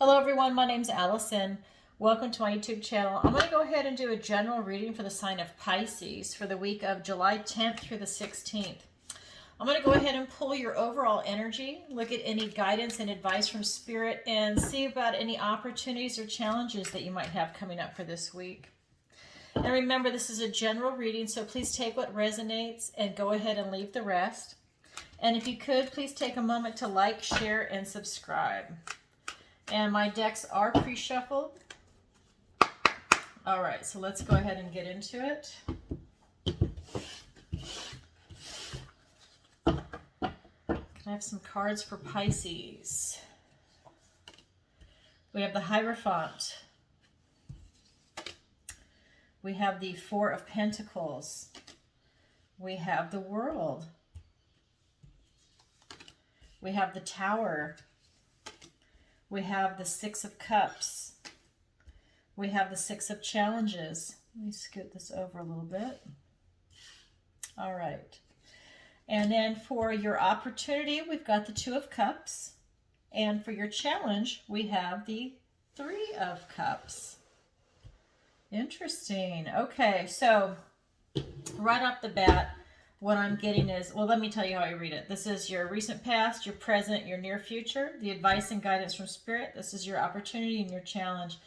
Hello everyone, my name's Allison. Welcome to my YouTube channel. I'm going to go ahead and do a general reading for the sign of Pisces for the week of July 10th through the 16th. I'm going to go ahead and pull your overall energy, look at any guidance and advice from Spirit, and see about any opportunities or challenges that you might have coming up for this week. And remember, this is a general reading, so please take what resonates and go ahead and leave the rest. And if you could, please take a moment to like, share, and subscribe. And my decks are pre-shuffled. All right, so let's go ahead and get into it. Can I have some cards for Pisces? We have the Hierophant. We have the Four of Pentacles. We have the World. We have the Tower. We have the Six of Cups. We have the Six of Challenges. Let me scoot this over a little bit. All right. And then for your opportunity, we've got the Two of Cups. And for your challenge, we have the Three of Cups. Interesting. Okay, so right off the bat, what I'm getting is, well, let me tell you how I read it. This is your recent past, your present, your near future, the advice and guidance from Spirit. This is your opportunity and your challenge.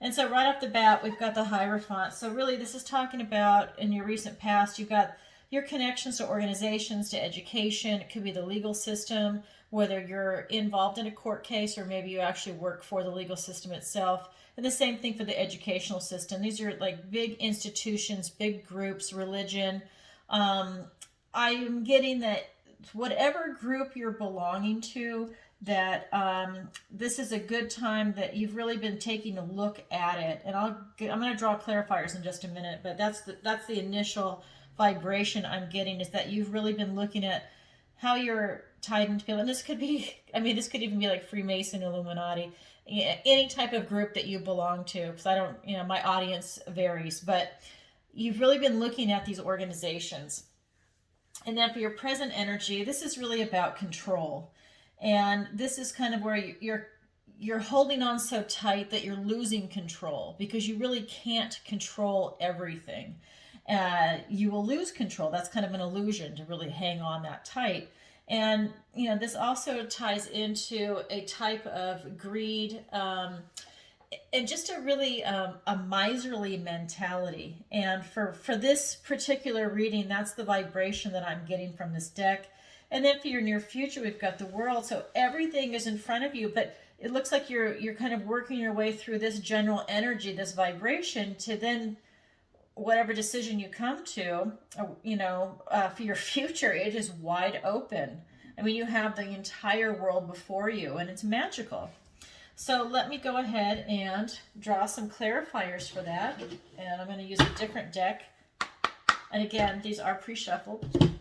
And so right off the bat, we've got the Hierophant. So really, this is talking about in your recent past, you've got your connections to organizations, to education. It could be the legal system, whether you're involved in a court case or maybe you actually work for the legal system itself. And the same thing for the educational system. These are like big institutions, big groups, religion. I'm getting that whatever group you're belonging to, that this is a good time that you've really been taking a look at it. And I'm going to draw clarifiers in just a minute, but that's the initial vibration I'm getting, is that you've really been looking at how you're tied into people. And this could be, I mean, this could even be like Freemason, Illuminati, any type of group that you belong to, because I don't, my audience varies, but you've really been looking at these organizations. And then for your present energy, this is really about control. And this is kind of where you're holding on so tight that you're losing control, because you really can't control everything. You will lose control. That's kind of an illusion, to really hang on that tight. And, this also ties into a type of greed, and just a really a miserly mentality. And for this particular reading, that's the vibration that I'm getting from this deck. And then for your near future, we've got the World. So everything is in front of you, but it looks like you're kind of working your way through this general energy, this vibration, to then whatever decision you come to, for your future, it is wide open. I mean, you have the entire world before you, and it's magical. So let me go ahead and draw some clarifiers for that. And I'm going to use a different deck. And again, these are pre-shuffled.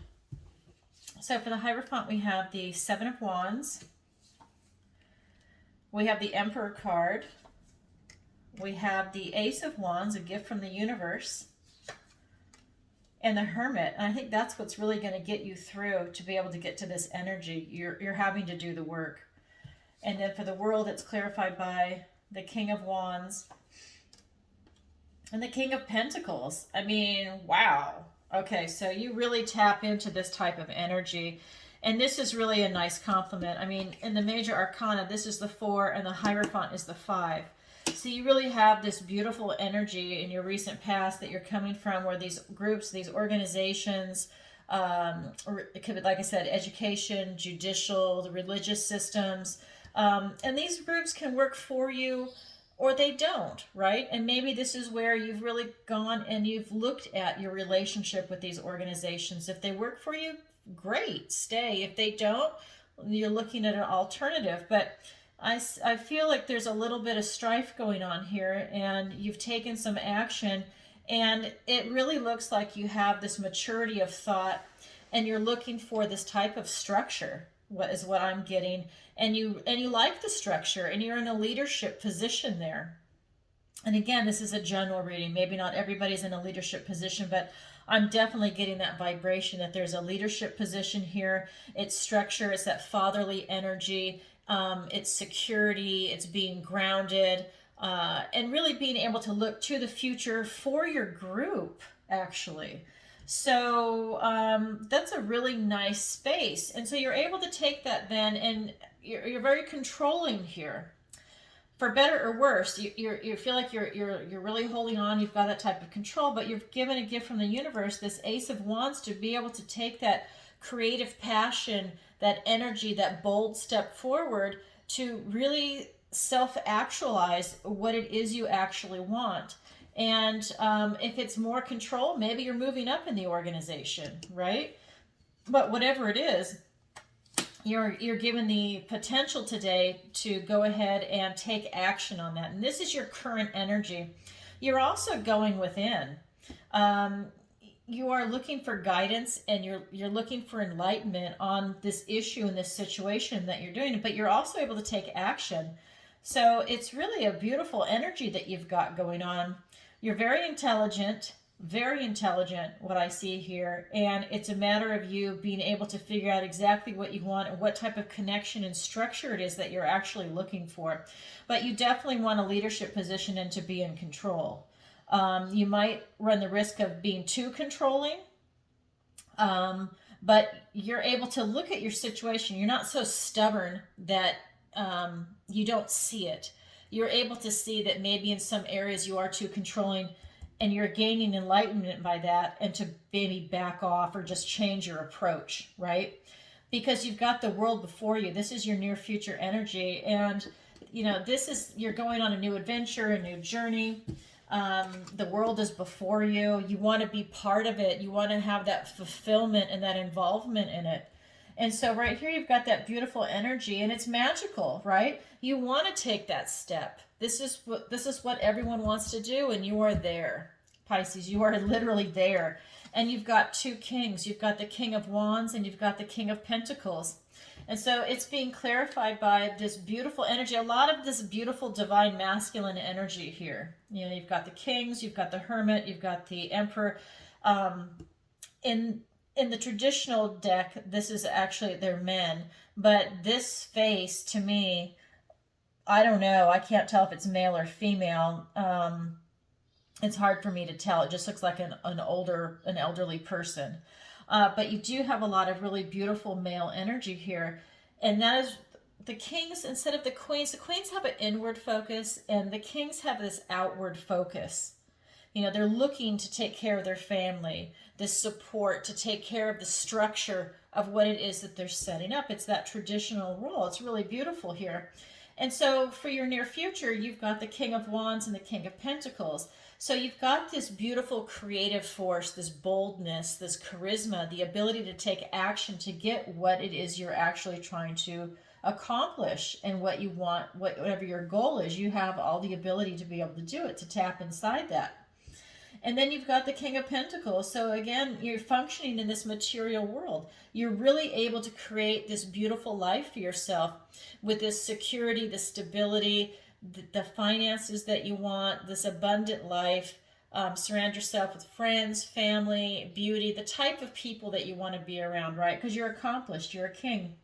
So for the Hierophant, we have the Seven of Wands. We have the Emperor card. We have the Ace of Wands, a gift from the universe. And the Hermit. And I think that's what's really going to get you through to be able to get to this energy. You're having to do the work. And then for the World, it's clarified by the King of Wands and the King of Pentacles. I mean, wow. Okay, so you really tap into this type of energy. And this is really a nice compliment. I mean, in the major arcana, this is the 4 and the Hierophant is the 5. So you really have this beautiful energy in your recent past that you're coming from, where these groups, these organizations, or it could be, like I said, education, judicial, the religious systems, and these groups can work for you or they don't, right? And maybe this is where you've really gone and you've looked at your relationship with these organizations. If they work for you, great, stay. If they don't, you're looking at an alternative. But I feel like there's a little bit of strife going on here, and you've taken some action, and it really looks like you have this maturity of thought, and you're looking for this type of structure, what I'm getting. And you like the structure, and you're in a leadership position there. And again, this is a general reading. Maybe not everybody's in a leadership position, but I'm definitely getting that vibration that there's a leadership position here. It's structure, it's that fatherly energy, it's security, it's being grounded, and really being able to look to the future for your group, actually. So that's a really nice space. And so you're able to take that then, and you're very controlling here. For better or worse, you feel like you're really holding on. You've got that type of control, but you're given a gift from the universe, this Ace of Wands, to be able to take that creative passion, that energy, that bold step forward to really self-actualize what it is you actually want. And if it's more control, maybe you're moving up in the organization, right? But whatever it is, you're given the potential today to go ahead and take action on that. And this is your current energy. You're also going within. Um, you are looking for guidance, and you're looking for enlightenment on this issue and this situation that you're doing, but you're also able to take action. So it's really a beautiful energy that you've got going on. You're very intelligent, what I see here, and it's a matter of you being able to figure out exactly what you want and what type of connection and structure it is that you're actually looking for. But you definitely want a leadership position and to be in control. You might run the risk of being too controlling, but you're able to look at your situation. You're not so stubborn that you don't see it. You're able to see that maybe in some areas you are too controlling, and you're gaining enlightenment by that, and to maybe back off or just change your approach, right? Because you've got the world before you. This is your near future energy, and this is, you're going on a new adventure, a new journey. The world is before you. You want to be part of it. You want to have that fulfillment and that involvement in it. And so right here you've got that beautiful energy, and it's magical, right? You want to take that step. This is what everyone wants to do, and you are there. Pisces, you are literally there. And you've got two kings. You've got the King of Wands and you've got the King of Pentacles. And so it's being clarified by this beautiful energy, a lot of this beautiful divine masculine energy here. You've got the kings, you've got the hermit, you've got the emperor. In the traditional deck, this is actually, they're men, but this face, to me, I don't know, I can't tell if it's male or female. It's hard for me to tell. It just looks like an elderly person. But you do have a lot of really beautiful male energy here. And that is the kings instead of the queens. The queens have an inward focus, and the kings have this outward focus. They're looking to take care of their family, this support, to take care of the structure of what it is that they're setting up. It's that traditional role. It's really beautiful here. And so for your near future, you've got the King of Wands and the King of Pentacles. So you've got this beautiful creative force, this boldness, this charisma, the ability to take action to get what it is you're actually trying to accomplish, and what you want, whatever your goal is, you have all the ability to be able to do it, to tap inside that. And then you've got the King of Pentacles. So again, you're functioning in this material world. You're really able to create this beautiful life for yourself with this security, the stability, the finances that you want, this abundant life. Surround yourself with friends, family, beauty, the type of people that you want to be around, right? Because you're accomplished, you're a king.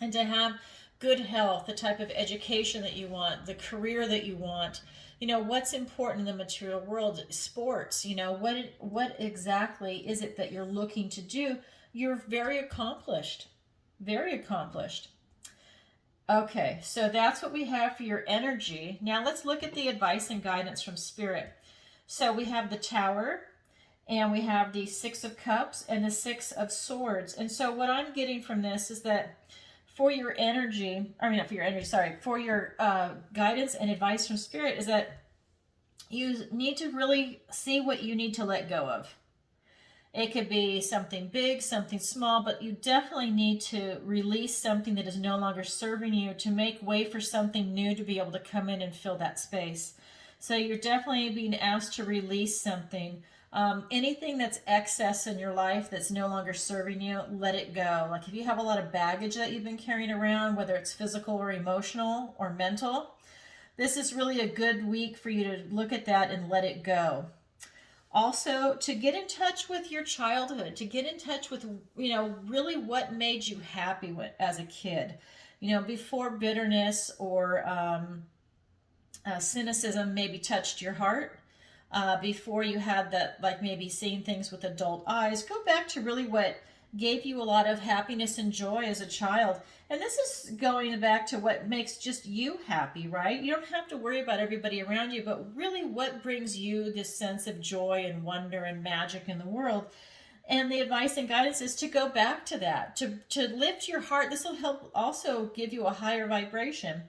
And to have good health, the type of education that you want, the career that you want. What's important in the material world? Sports. What exactly is it that you're looking to do? You're very accomplished. Very accomplished. Okay, so that's what we have for your energy. Now let's look at the advice and guidance from Spirit. So we have the Tower, and we have the Six of Cups and the Six of Swords. And so what I'm getting from this is that for your energy, for your guidance and advice from Spirit, is that you need to really see what you need to let go of. It could be something big, something small, but you definitely need to release something that is no longer serving you to make way for something new to be able to come in and fill that space. So you're definitely being asked to release something. Anything that's excess in your life that's no longer serving you, let it go. Like if you have a lot of baggage that you've been carrying around, whether it's physical or emotional or mental, this is really a good week for you to look at that and let it go. Also, to get in touch with your childhood, to get in touch with, really what made you happy as a kid. You know, before bitterness or cynicism maybe touched your heart, before you had that, like maybe seeing things with adult eyes, go back to really what gave you a lot of happiness and joy as a child. And this is going back to what makes just you happy, right? You don't have to worry about everybody around you, but really what brings you this sense of joy and wonder and magic in the world. And the advice and guidance is to go back to that, to lift your heart. This will help also give you a higher vibration.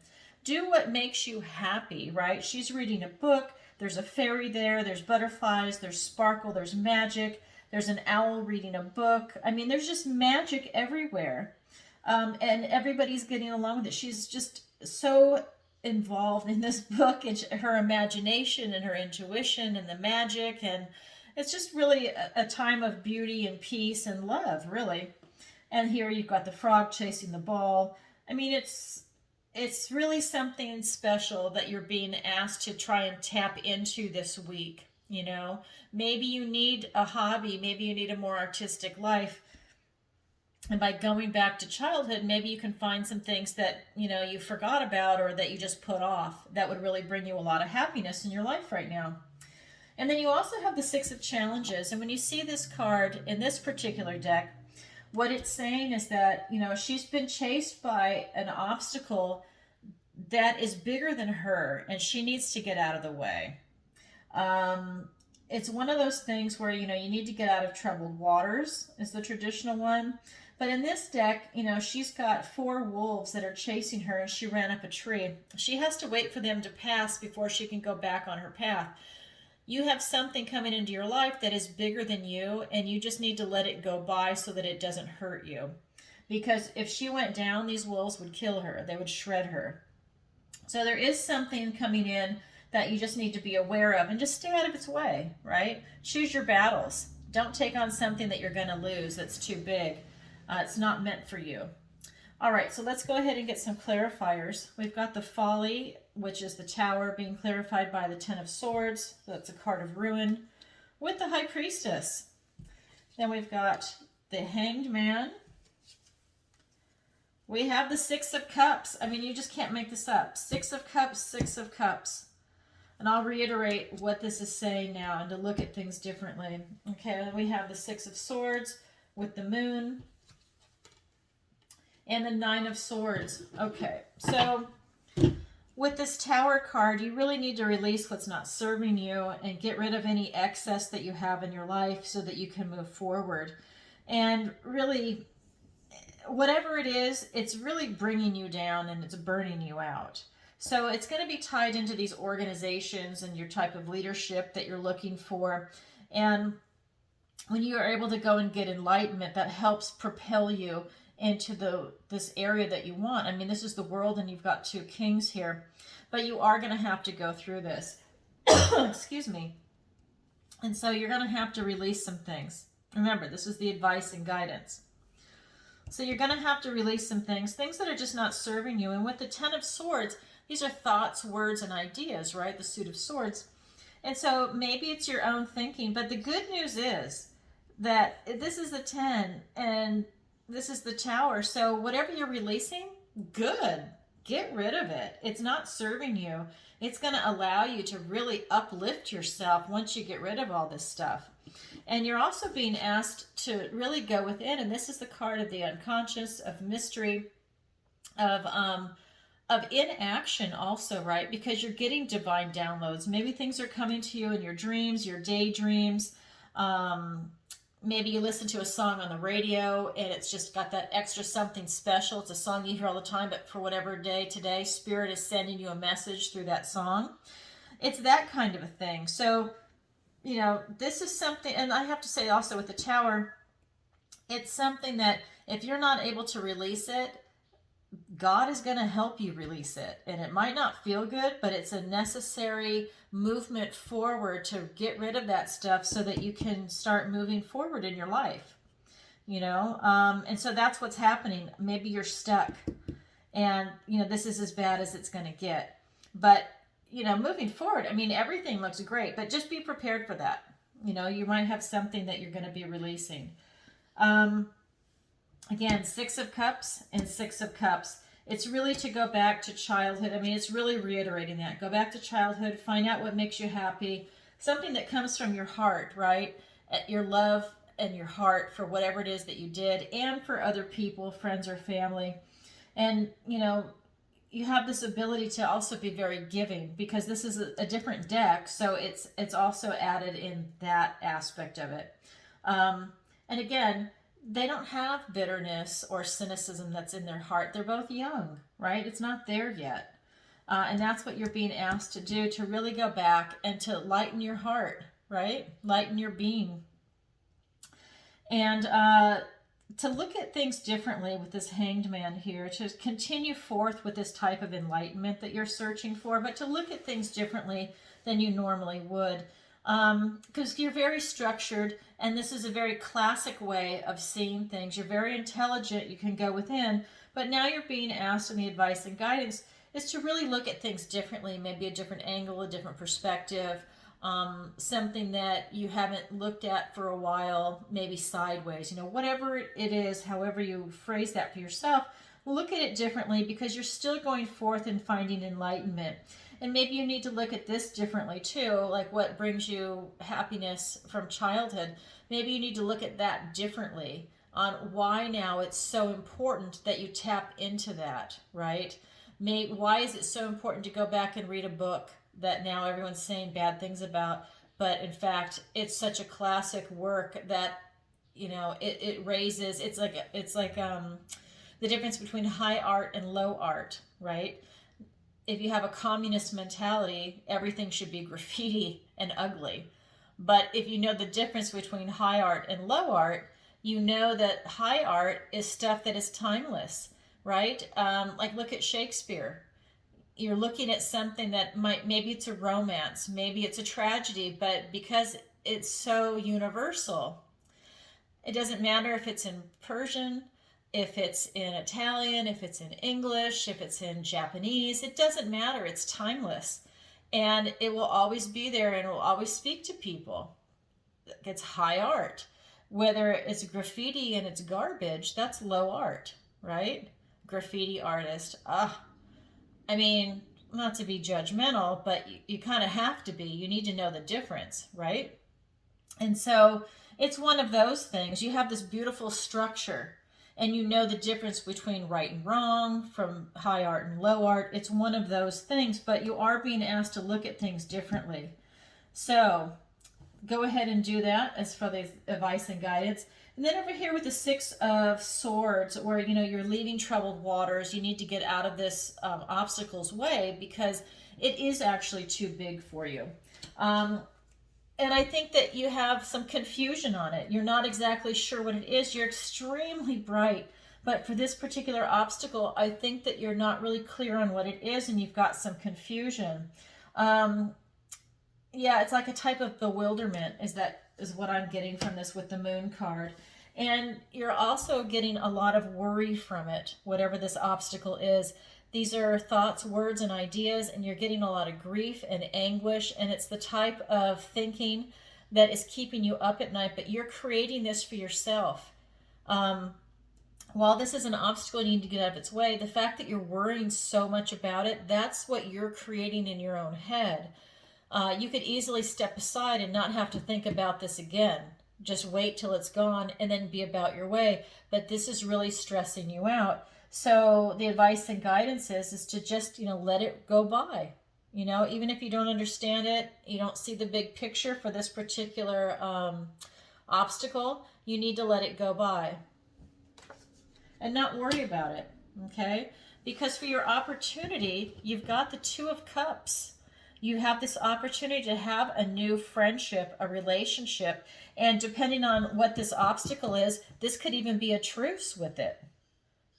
Do what makes you happy, right? She's reading a book. There's a fairy there. There's butterflies. There's sparkle. There's magic. There's an owl reading a book. I mean, there's just magic everywhere. And everybody's getting along with it. She's just so involved in this book and her imagination and her intuition and the magic. And it's just really a time of beauty and peace and love, really. And here you've got the frog chasing the ball. I mean, it's really something special that you're being asked to try and tap into this week. You know, maybe you need a hobby, maybe you need a more artistic life. And by going back to childhood, maybe you can find some things that, you know, you forgot about or that you just put off that would really bring you a lot of happiness in your life right now. And then you also have the Six of Challenges. And when you see this card in this particular deck, what it's saying is that, you know, she's been chased by an obstacle that is bigger than her, and she needs to get out of the way. It's one of those things where, you know, you need to get out of troubled waters is the traditional one. But in this deck, you know, she's got 4 wolves that are chasing her, and she ran up a tree. She has to wait for them to pass before she can go back on her path. You have something coming into your life that is bigger than you, and you just need to let it go by so that it doesn't hurt you. Because if she went down, these wolves would kill her. They would shred her. So there is something coming in that you just need to be aware of and just stay out of its way, right? Choose your battles. Don't take on something that you're going to lose that's too big. It's not meant for you. All right, so let's go ahead and get some clarifiers. We've got the Folly, which is the Tower, being clarified by the Ten of Swords. So that's a card of ruin, with the High Priestess. Then we've got the Hanged Man. We have the Six of Cups. I mean, you just can't make this up. Six of Cups, Six of Cups. And I'll reiterate what this is saying now and to look at things differently. Okay, then we have the Six of Swords with the Moon. And the Nine of Swords. Okay, so with this Tower card, you really need to release what's not serving you and get rid of any excess that you have in your life so that you can move forward. And really, whatever it is, it's really bringing you down and it's burning you out. So it's going to be tied into these organizations and your type of leadership that you're looking for. And when you are able to go and get enlightenment, that helps propel you into this area that you want. I mean, this is the World, and you've got 2 kings here. But you are going to have to go through this. Excuse me. And so you're going to have to release some things. Remember, this is the advice and guidance. So you're going to have to release some things that are just not serving you. And with the Ten of Swords, these are thoughts, words, and ideas, right? The Suit of Swords. And so maybe it's your own thinking. But the good news is that this is the 10 and this is the Tower. So whatever you're releasing, good. Get rid of it. It's not serving you. It's going to allow you to really uplift yourself once you get rid of all this stuff. And you're also being asked to really go within, and this is the card of the unconscious, of mystery, of inaction also, right? Because you're getting divine downloads. Maybe things are coming to you in your dreams, your daydreams. Maybe you listen to a song on the radio and it's just got that extra something special. It's a song you hear all the time, but for whatever day today, Spirit is sending you a message through that song. It's that kind of a thing. So, you know, this is something, and I have to say also with the Tower, it's something that if you're not able to release it, God is going to help you release it. And it might not feel good, but it's a necessary movement forward to get rid of that stuff so that you can start moving forward in your life. You know, and so that's what's happening. Maybe you're stuck and, you know, this is as bad as it's going to get. But, you know, moving forward, I mean, everything looks great, but just be prepared for that. You know, you might have something that you're going to be releasing. Again, Six of Cups and Six of Cups. It's really to go back to childhood. I mean, it's really reiterating that. Go back to childhood, find out what makes you happy, something that comes from your heart, right? Your love and your heart for whatever it is that you did and for other people, friends or family. And, you know, you have this ability to also be very giving because this is a different deck, so it's also added in that aspect of it. And again, they don't have bitterness or cynicism that's in their heart. They're both young, right? It's not there yet. And that's what you're being asked to do, to really go back and to lighten your heart, right? Lighten your being. And to look at things differently with this Hanged Man here, to continue forth with this type of enlightenment that you're searching for, but to look at things differently than you normally would. Because you're very structured, and this is a very classic way of seeing things. You're very intelligent, you can go within, but now you're being asked in the advice and guidance is to really look at things differently, maybe a different angle, a different perspective, something that you haven't looked at for a while, maybe sideways, you know, whatever it is, however you phrase that for yourself, look at it differently because you're still going forth and finding enlightenment. And maybe you need to look at this differently too, like what brings you happiness from childhood. Maybe you need to look at that differently on why now it's so important that you tap into that, right? Why is it so important to go back and read a book that now everyone's saying bad things about, but in fact, it's such a classic work that, you know, it raises, it's like the difference between high art and low art, right? If you have a communist mentality, everything should be graffiti and ugly. But if you know the difference between high art and low art, you know that high art is stuff that is timeless, right? Like look at Shakespeare. You're looking at something that maybe it's a romance, maybe it's a tragedy, but because it's so universal, it doesn't matter if it's in Persian, if it's in Italian, if it's in English, if it's in Japanese, it doesn't matter. It's timeless. And it will always be there and it will always speak to people. It's high art. Whether it's graffiti and it's garbage, that's low art, right? Graffiti artist. I mean, not to be judgmental, but you kind of have to be. You need to know the difference, right? And so it's one of those things. You have this beautiful structure and you know the difference between right and wrong from high art and low art. It's one of those things, but you are being asked to look at things differently. So go ahead and do that as for the advice and guidance. And then over here with the Six of Swords, where, you know, you're leaving troubled waters, you need to get out of this obstacle's way because it is actually too big for you. And I think that you have some confusion on it. You're not exactly sure what it is. You're extremely bright, but for this particular obstacle, I think that you're not really clear on what it is and you've got some confusion. Yeah, it's like a type of bewilderment is what I'm getting from this with the Moon card. And you're also getting a lot of worry from it, whatever this obstacle is. These are thoughts, words, and ideas, and you're getting a lot of grief and anguish, and it's the type of thinking that is keeping you up at night, but you're creating this for yourself. While this is an obstacle you need to get out of its way, the fact that you're worrying so much about it, that's what you're creating in your own head. You could easily step aside and not have to think about this again. Just wait till it's gone and then be about your way. But this is really stressing you out. So the advice and guidance is to just, you know, let it go by. You know, even if you don't understand it, you don't see the big picture for this particular obstacle, you need to let it go by and not worry about it, okay? Because for your opportunity, you've got the Two of Cups. You have this opportunity to have a new friendship, a relationship, and depending on what this obstacle is, this could even be a truce with it.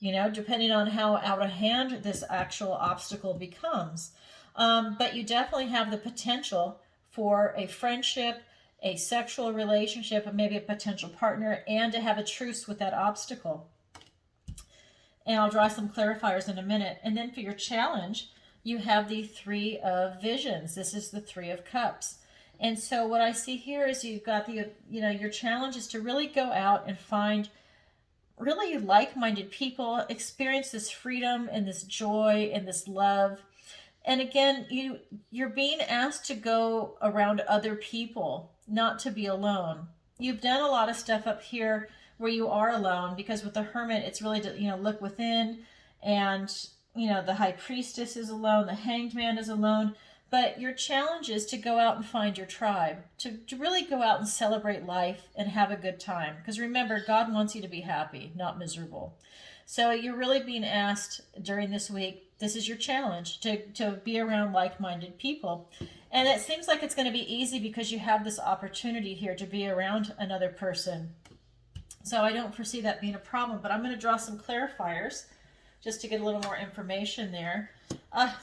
You know, depending on how out of hand this actual obstacle becomes. But you definitely have the potential for a friendship, a sexual relationship, maybe a potential partner, and to have a truce with that obstacle. And I'll draw some clarifiers in a minute. And then for your challenge, you have the Three of Visions. This is the Three of Cups. And so what I see here is you've got the, you know, your challenge is to really go out and find really like-minded people, experience this freedom and this joy and this love. And again, you're being asked to go around other people, not to be alone. You've done a lot of stuff up here where you are alone, because with the Hermit, it's really to, look within, and the High Priestess is alone, the Hanged Man is alone. But your challenge is to go out and find your tribe, to really go out and celebrate life and have a good time. Because remember, God wants you to be happy, not miserable. So you're really being asked during this week, this is your challenge, to be around like-minded people. And it seems like it's going to be easy because you have this opportunity here to be around another person. So I don't foresee that being a problem, but I'm going to draw some clarifiers just to get a little more information there.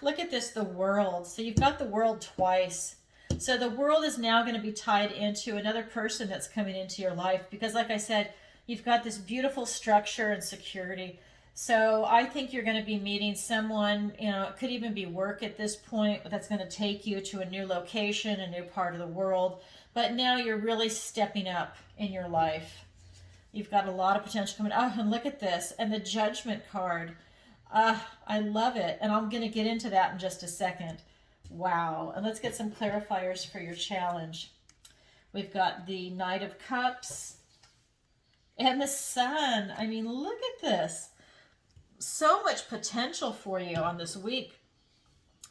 Look at this, the World. So you've got the World twice. So the World is now going to be tied into another person that's coming into your life, because like I said, you've got this beautiful structure and security. So I think you're going to be meeting someone, it could even be work at this point, that's going to take you to a new location, a new part of the world. But now you're really stepping up in your life. You've got a lot of potential coming. Oh, and look at this. And the Judgment card. I love it. And I'm going to get into that in just a second. Wow. And let's get some clarifiers for your challenge. We've got the Knight of Cups and the Sun. I mean, look at this. So much potential for you on this week.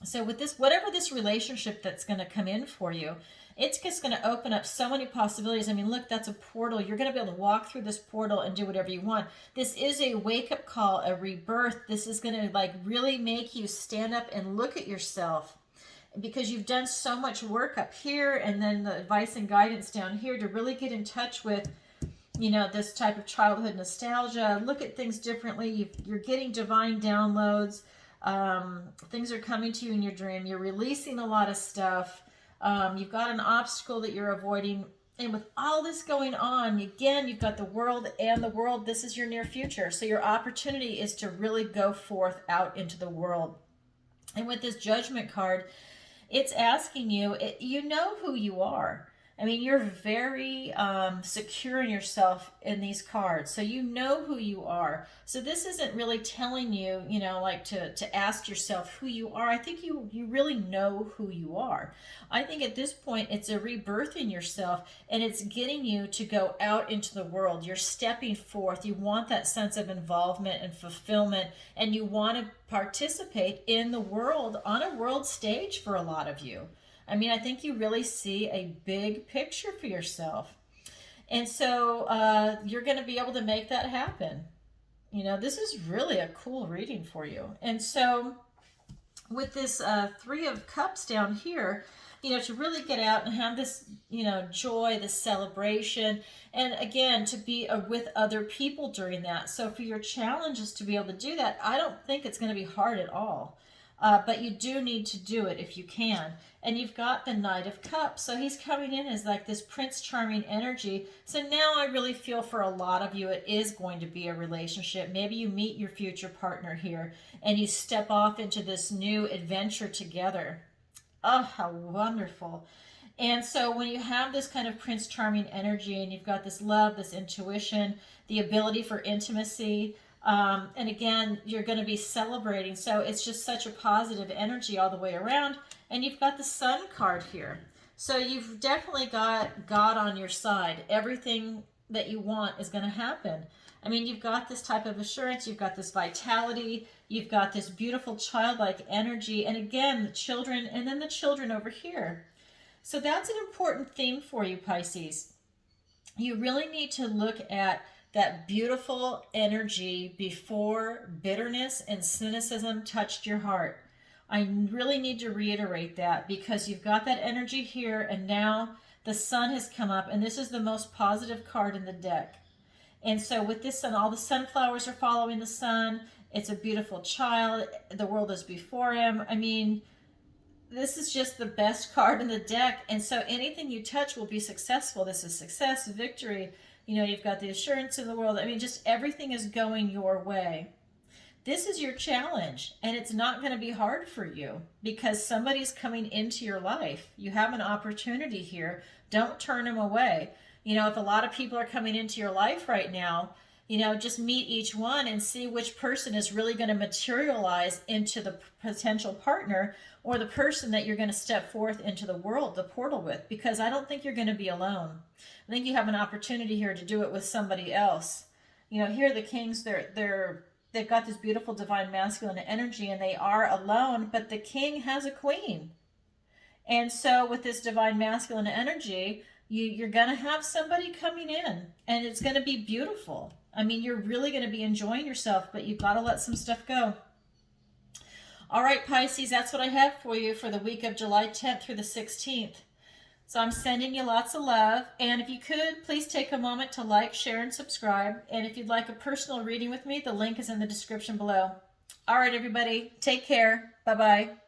So with this, whatever this relationship that's going to come in for you, it's just going to open up so many possibilities. I mean, look, that's a portal. You're going to be able to walk through this portal and do whatever you want. This is a wake-up call, a rebirth. This is going to really make you stand up and look at yourself, because you've done so much work up here, and then the advice and guidance down here to really get in touch with, this type of childhood nostalgia. Look at things differently. You're getting divine downloads. Things are coming to you in your dream. You're releasing a lot of stuff. You've got an obstacle that you're avoiding. And with all this going on, again, you've got the World and the World. This is your near future. So your opportunity is to really go forth out into the world. And with this Judgment card, it's asking you, you know who you are. I mean, you're very secure in yourself in these cards. So you know who you are. So this isn't really telling you, to ask yourself who you are. I think you really know who you are. I think at this point, it's a rebirth in yourself, and it's getting you to go out into the world. You're stepping forth. You want that sense of involvement and fulfillment, and you want to participate in the world, on a world stage for a lot of you. I mean, I think you really see a big picture for yourself. And so you're going to be able to make that happen. This is really a cool reading for you. And so with this Three of Cups down here, to really get out and have this, joy, this celebration, and again, to be with other people during that. So for your challenges to be able to do that, I don't think it's going to be hard at all. But you do need to do it if you can. And you've got the Knight of Cups. So he's coming in as like this Prince Charming energy. So now I really feel for a lot of you, it is going to be a relationship. Maybe you meet your future partner here and you step off into this new adventure together. Oh, how wonderful. And so when you have this kind of Prince Charming energy, and you've got this love, this intuition, the ability for intimacy, and again, you're going to be celebrating. So it's just such a positive energy all the way around. And you've got the Sun card here. So you've definitely got God on your side. Everything that you want is going to happen. I mean, you've got this type of assurance. You've got this vitality. You've got this beautiful childlike energy. And again, the children, and then the children over here. So that's an important theme for you, Pisces. You really need to look at that beautiful energy before bitterness and cynicism touched your heart. I really need to reiterate that, because you've got that energy here, and now the Sun has come up, and this is the most positive card in the deck. And so with this Sun, all the sunflowers are following the Sun. It's a beautiful child. The world is before him. I mean, this is just the best card in the deck. And so anything you touch will be successful. This is success, victory. You've got the assurance in the world. I mean, just everything is going your way. This is your challenge, and it's not going to be hard for you because somebody's coming into your life. You have an opportunity here. Don't turn them away. If a lot of people are coming into your life right now, You know, just meet each one and see which person is really going to materialize into the potential partner, or the person that you're going to step forth into the world, the portal with, because I don't think you're going to be alone. I think you have an opportunity here to do it with somebody else. You know, here the kings, they've got this beautiful divine masculine energy, and they are alone, but the king has a queen. And so with this divine masculine energy, you're going to have somebody coming in, and it's going to be beautiful. I mean, you're really going to be enjoying yourself, but you've got to let some stuff go. All right, Pisces, that's what I have for you for the week of July 10th through the 16th. So I'm sending you lots of love. And if you could, please take a moment to like, share, and subscribe. And if you'd like a personal reading with me, the link is in the description below. All right, everybody, take care. Bye-bye.